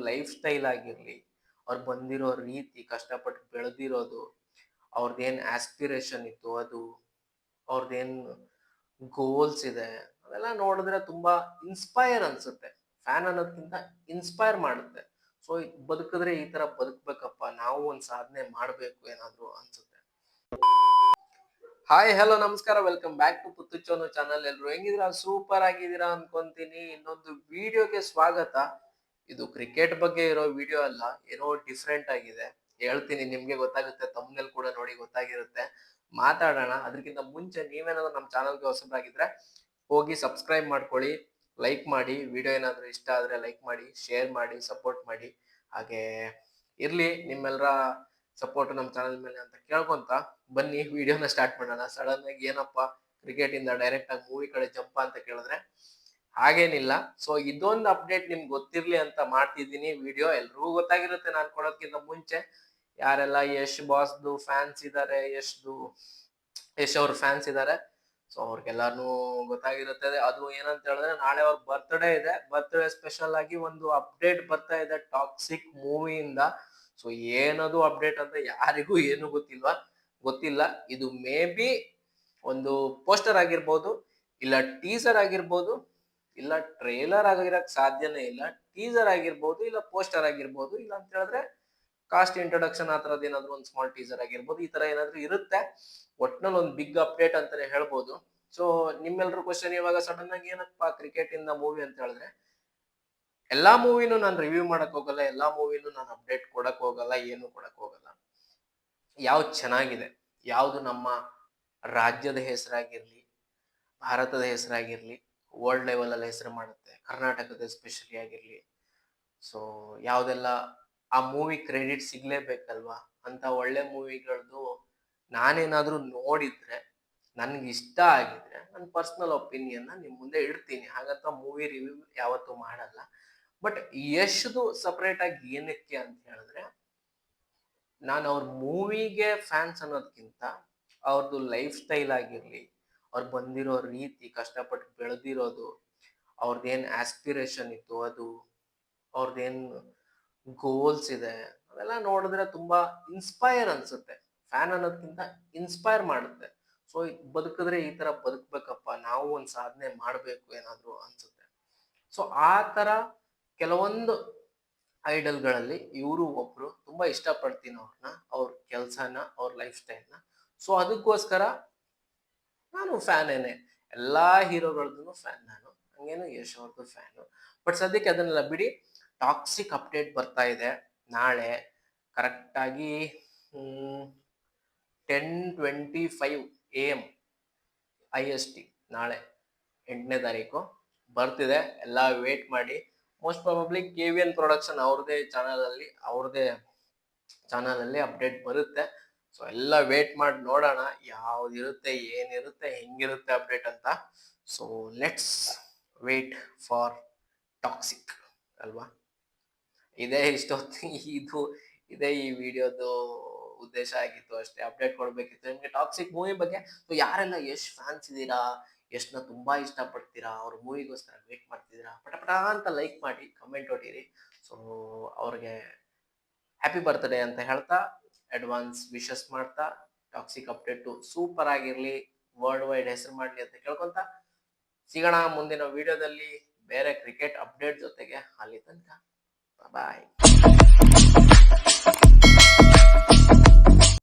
Life style ಆಗಿರ್ಲಿ, ಅವ್ರು ಬಂದಿರೋ ರೀತಿ, ಕಷ್ಟಪಟ್ಟು ಬೆಳೆದಿರೋದು, ಅವ್ರದ್ದೇನ್ ಆಸ್ಪಿರೇಷನ್ ಇತ್ತು ಅದು, ಅವ್ರದ್ದೇನ್ ಗೋಲ್ಸ್ ಇದೆ, ಅದೆಲ್ಲ ನೋಡಿದ್ರೆ ತುಂಬಾ ಇನ್ಸ್ಪೈರ್ ಅನ್ಸುತ್ತೆ. ಫ್ಯಾನ್ ಅನ್ನೋದ್ಕಿಂತ ಇನ್ಸ್ಪೈರ್ ಮಾಡುತ್ತೆ. ಸೊ ಬದುಕಿದ್ರೆ ಈ ತರ ಬದುಕ್ಬೇಕಪ್ಪ, ನಾವು ಒಂದ್ ಸಾಧನೆ ಮಾಡ್ಬೇಕು ಏನಾದ್ರು ಅನ್ಸುತ್ತೆ. ಹಾಯ್ ಹಲೋ ನಮಸ್ಕಾರ, ವೆಲ್ಕಮ್ ಬ್ಯಾಕ್ ಟು ಪುತ್ತುಚ್ಚೋನು ಚಾನಲ್. ಎಲ್ರು ಹೆಂಗಿದ್ದೀರಾ? ಸೂಪರ್ ಆಗಿದ್ದೀರಾ ಅನ್ಕೊಂತೀನಿ. ಇನ್ನೊಂದು ವಿಡಿಯೋಗೆ ಸ್ವಾಗತ. ಇದು ಕ್ರಿಕೆಟ್ ಬಗ್ಗೆ ಇರೋ ವಿಡಿಯೋ ಅಲ್ಲ, ಏನೋ ಡಿಫ್ರೆಂಟ್ ಆಗಿದೆ. ಹೇಳ್ತೀನಿ, ನಿಮ್ಗೆ ಗೊತ್ತಾಗುತ್ತೆ, ತಮ್ಮನೇಲಿ ಕೂಡ ನೋಡಿ ಗೊತ್ತಾಗಿರುತ್ತೆ. ಮಾತಾಡೋಣ. ಅದಕ್ಕಿಂತ ಮುಂಚೆ ನೀವೇನಾದ್ರೂ ನಮ್ಮ ಚಾನಲ್ಗೆ ಹೊಸಬರಾಗಿದ್ರೆ ಹೋಗಿ ಸಬ್ಸ್ಕ್ರೈಬ್ ಮಾಡ್ಕೊಳ್ಳಿ, ಲೈಕ್ ಮಾಡಿ. ವಿಡಿಯೋ ಏನಾದ್ರೂ ಇಷ್ಟ ಆದ್ರೆ ಲೈಕ್ ಮಾಡಿ, ಶೇರ್ ಮಾಡಿ, ಸಪೋರ್ಟ್ ಮಾಡಿ. ಹಾಗೆ ಇರ್ಲಿ ನಿಮ್ಮೆಲ್ಲರ ಸಪೋರ್ಟ್ ನಮ್ಮ ಚಾನಲ್ ಮೇಲೆ ಅಂತ ಕೇಳ್ಕೊಂತ ಬನ್ನಿ ವಿಡಿಯೋನ ಸ್ಟಾರ್ಟ್ ಮಾಡೋಣ. ಸಡನ್ ಆಗಿ ಏನಪ್ಪಾ ಕ್ರಿಕೆಟ್ ಇಂದ ಡೈರೆಕ್ಟ್ ಆಗಿ ಮೂವಿ ಕಡೆ ಜಂಪ್ ಅಂತ ಕೇಳಿದ್ರೆ ಹಾಗೇನಿಲ್ಲ. ಸೊ ಇದೊಂದು ಅಪ್ಡೇಟ್ ನಿಮ್ಗೆ ಗೊತ್ತಿರ್ಲಿ ಅಂತ ಮಾಡ್ತಿದ್ದೀನಿ ವಿಡಿಯೋ. ಎಲ್ರಿಗೂ ಗೊತ್ತಾಗಿರುತ್ತೆ ನಾನ್ ಕೊಡೋದಕ್ಕಿಂತ ಮುಂಚೆ. ಯಾರೆಲ್ಲ ಯಶ್ ಬಾಸ್ದು ಫ್ಯಾನ್ಸ್ ಇದಾರೆ, ಯಶ್ ಅವ್ರ ಫ್ಯಾನ್ಸ್ ಇದಾರೆ, ಸೊ ಅವ್ರಿಗೆಲ್ಲಾನು ಗೊತ್ತಾಗಿರುತ್ತದೆ. ಅದು ಏನಂತ ಹೇಳಿದ್ರೆ, ನಾಳೆ ಅವ್ರ ಬರ್ತ್ಡೇ ಇದೆ. ಬರ್ತ್ಡೇ ಸ್ಪೆಷಲ್ ಆಗಿ ಒಂದು ಅಪ್ಡೇಟ್ ಬರ್ತಾ ಇದೆ ಟಾಕ್ಸಿಕ್ ಮೂವಿಯಿಂದ. ಸೊ ಏನದು ಅಪ್ಡೇಟ್ ಅಂತ ಯಾರಿಗೂ ಏನು ಗೊತ್ತಿಲ್ಲ. ಇದು ಮೇ ಬಿ ಒಂದು ಪೋಸ್ಟರ್ ಆಗಿರ್ಬೋದು, ಇಲ್ಲ ಟೀಸರ್ ಆಗಿರ್ಬೋದು, ಇಲ್ಲ ಟ್ರೇಲರ್ ಆಗಿರಕ್ ಸಾಧ್ಯನೇ ಇಲ್ಲ. ಟೀಸರ್ ಆಗಿರ್ಬೋದು, ಇಲ್ಲ ಪೋಸ್ಟರ್ ಆಗಿರ್ಬೋದು, ಇಲ್ಲ ಅಂತ ಹೇಳಿದ್ರೆ ಕಾಸ್ಟ್ ಇಂಟ್ರೊಡಕ್ಷನ್ ಆ ತರದ್ ಏನಾದ್ರು ಒಂದು ಸ್ಮಾಲ್ ಟೀಸರ್ ಆಗಿರ್ಬೋದು. ಈ ತರ ಏನಾದ್ರು ಇರುತ್ತೆ. ಒಟ್ನಲ್ಲಿ ಒಂದು ಬಿಗ್ ಅಪ್ಡೇಟ್ ಅಂತಾನೆ ಹೇಳ್ಬೋದು. ಸೊ ನಿಮ್ಮೆಲ್ರ ಕ್ವಶನ್ ಇವಾಗ ಸಡನ್ ಆಗಿ ಏನಪ್ಪಾ ಕ್ರಿಕೆಟ್ ಇಂದ ಮೂವಿ ಅಂತ ಹೇಳಿದ್ರೆ, ಎಲ್ಲಾ ಮೂವಿನೂ ನಾನು ರಿವ್ಯೂ ಮಾಡಕ್ ಹೋಗಲ್ಲ, ಎಲ್ಲಾ ಮೂವಿನೂ ನಾನು ಅಪ್ಡೇಟ್ ಕೊಡಕ್ ಹೋಗಲ್ಲ, ಏನು ಕೊಡಕ್ ಹೋಗಲ್ಲ. ಯಾವ್ದು ಚೆನ್ನಾಗಿದೆ, ಯಾವ್ದು ನಮ್ಮ ರಾಜ್ಯದ ಹೆಸರಾಗಿರ್ಲಿ, ಭಾರತದ ಹೆಸರಾಗಿರ್ಲಿ, ವರ್ಲ್ಡ್ ಲೆವೆಲ್ ಅಲ್ಲಿ ಹೆಸರು ಮಾಡುತ್ತೆ, ಕರ್ನಾಟಕದ ಎಸ್ಪೆಷಲಿ ಆಗಿರ್ಲಿ, ಸೊ ಯಾವ್ದೆಲ್ಲ ಆ ಮೂವಿ ಕ್ರೆಡಿಟ್ ಸಿಗ್ಲೇಬೇಕಲ್ವಾ ಅಂತ ಒಳ್ಳೆ ಮೂವಿಗಳದ್ದು ನಾನೇನಾದ್ರೂ ನೋಡಿದ್ರೆ, ನನ್ಗೆ ಇಷ್ಟ ಆಗಿದ್ರೆ, ನನ್ನ ಪರ್ಸನಲ್ ಒಪಿನಿಯನ್ ನಿಮ್ ಮುಂದೆ ಇಡ್ತೀನಿ. ಹಾಗಂತ ಮೂವಿ ರಿವ್ಯೂ ಯಾವತ್ತೂ ಮಾಡಲ್ಲ. ಬಟ್ ಯಶ್ದು ಸಪರೇಟ್ ಆಗಿ ಏನಕ್ಕೆ ಅಂತ ಹೇಳಿದ್ರೆ, ನಾನು ಅವ್ರ ಮೂವಿಗೆ ಫ್ಯಾನ್ಸ್ ಅನ್ನೋದ್ಕಿಂತ ಅವ್ರದ್ದು ಲೈಫ್ ಸ್ಟೈಲ್ ಆಗಿರ್ಲಿ, ಅವ್ರು ಬಂದಿರೋ ರೀತಿ, ಕಷ್ಟಪಟ್ಟು ಬೆಳೆದಿರೋದು, ಅವ್ರದ್ದೇನ್ ಆಸ್ಪಿರೇಷನ್ ಇತ್ತು ಅದು, ಅವ್ರದ್ದೇನ್ ಗೋಲ್ಸ್ ಇದೆ, ಅದೆಲ್ಲ ನೋಡಿದ್ರೆ ತುಂಬಾ ಇನ್ಸ್ಪೈರ್ ಅನ್ಸುತ್ತೆ. ಫ್ಯಾನ್ ಅನ್ನೋದ್ಕಿಂತ ಇನ್ಸ್ಪೈರ್ ಮಾಡುತ್ತೆ. ಸೊ ಬದುಕಿದ್ರೆ ಈ ತರ ಬದುಕ್ಬೇಕಪ್ಪ, ನಾವು ಒಂದ್ ಸಾಧನೆ ಮಾಡ್ಬೇಕು ಏನಾದ್ರು ಅನ್ಸುತ್ತೆ. ಸೊ ಆ ತರ ಕೆಲವೊಂದು ಐಡಲ್ಗಳಲ್ಲಿ ಇವರು ಒಬ್ರು. ತುಂಬಾ ಇಷ್ಟಪಡ್ತೀನಿ ಅವ್ರನ್ನ, ಅವ್ರ ಕೆಲ್ಸನ, ಅವ್ರ ಲೈಫ್ ಸ್ಟೈಲ್ನ. ಸೊ ಅದಕ್ಕೋಸ್ಕರ ನಾನು ಫ್ಯಾನೇನೆ. ಎಲ್ಲಾ ಹೀರೋಗಳದ್ದು ಫ್ಯಾನ್ ನಾನು, ಹಂಗೇನು ಯಶ್ ಅವ್ರದ್ದು ಫ್ಯಾನು. ಬಟ್ ಸದ್ಯಕ್ಕೆ ಅದನ್ನೆಲ್ಲ ಬಿಡಿ. ಟಾಕ್ಸಿಕ್ ಅಪ್ಡೇಟ್ ಬರ್ತಾ ಇದೆ ನಾಳೆ, ಕರೆಕ್ಟ್ ಆಗಿ 10:25 AM IST. ನಾಳೆ 8ನೇ ತಾರೀಕು ಬರ್ತಿದೆ. ಎಲ್ಲ ವೇಟ್ ಮಾಡಿ. ಮೋಸ್ಟ್ ಪ್ರಾಬಬ್ಲಿ KVN ಪ್ರೊಡಕ್ಷನ್ ಅವ್ರದೇ ಚಾನಲ್ ಅಲ್ಲಿ ಅಪ್ಡೇಟ್ ಬರುತ್ತೆ. ಸೊ ಎಲ್ಲ ವೇಟ್ ಮಾಡಿ ನೋಡೋಣ ಯಾವ್ದಿರುತ್ತೆ, ಏನಿರುತ್ತೆ, ಹೆಂಗಿರುತ್ತೆ ಅಪ್ಡೇಟ್ ಅಂತ. So let's wait for Toxic ಅಲ್ವಾ. ಇದೇ ಇದೇ ಈ ವಿಡಿಯೋದು ಉದ್ದೇಶ ಆಗಿತ್ತು ಅಷ್ಟೇ. ಅಪ್ಡೇಟ್ ಕೊಡ್ಬೇಕಿತ್ತು ನಿಮ್ಗೆ ಟಾಕ್ಸಿಕ್ ಮೂವಿ ಬಗ್ಗೆ. ಸೊ ಯಾರೆಲ್ಲ ಯಶ್ ಫ್ಯಾನ್ಸ್ ಇದ್ದೀರಾ, ಯಶ್ನ ತುಂಬಾ ಇಷ್ಟ ಪಡ್ತೀರಾ, ಅವ್ರ ಮೂವಿಗೋಸ್ಕರ ವೇಟ್ ಮಾಡ್ತಿದ್ದೀರಾ, ಪಟ ಅಂತ ಲೈಕ್ ಮಾಡಿ, ಕಮೆಂಟ್ ಹೊಡೀರಿ. ಸೊ ಅವ್ರಿಗೆ ಹ್ಯಾಪಿ ಬರ್ತ್ಡೇ ಅಂತ ಹೇಳ್ತಾ, ಅಡ್ವಾನ್ಸ್ ವಿಶಸ್ ಮಾಡ್ತಾ, ಟಾಕ್ಸಿಕ್ ಅಪ್ಡೇಟ್ ಸೂಪರ್ ಆಗಿರ್ಲಿ, ವರ್ಲ್ಡ್ ವೈಡ್ ಹೆಸರು ಮಾಡ್ಲಿ ಅಂತ ಕೇಳ್ಕೊಂತ ಸಿಗೋಣ ಮುಂದಿನ ವಿಡಿಯೋದಲ್ಲಿ ಬೇರೆ ಕ್ರಿಕೆಟ್ ಅಪ್ಡೇಟ್ ಜೊತೆಗೆ. ಅಲ್ಲಿ ತನಕ ಬಾಯ್.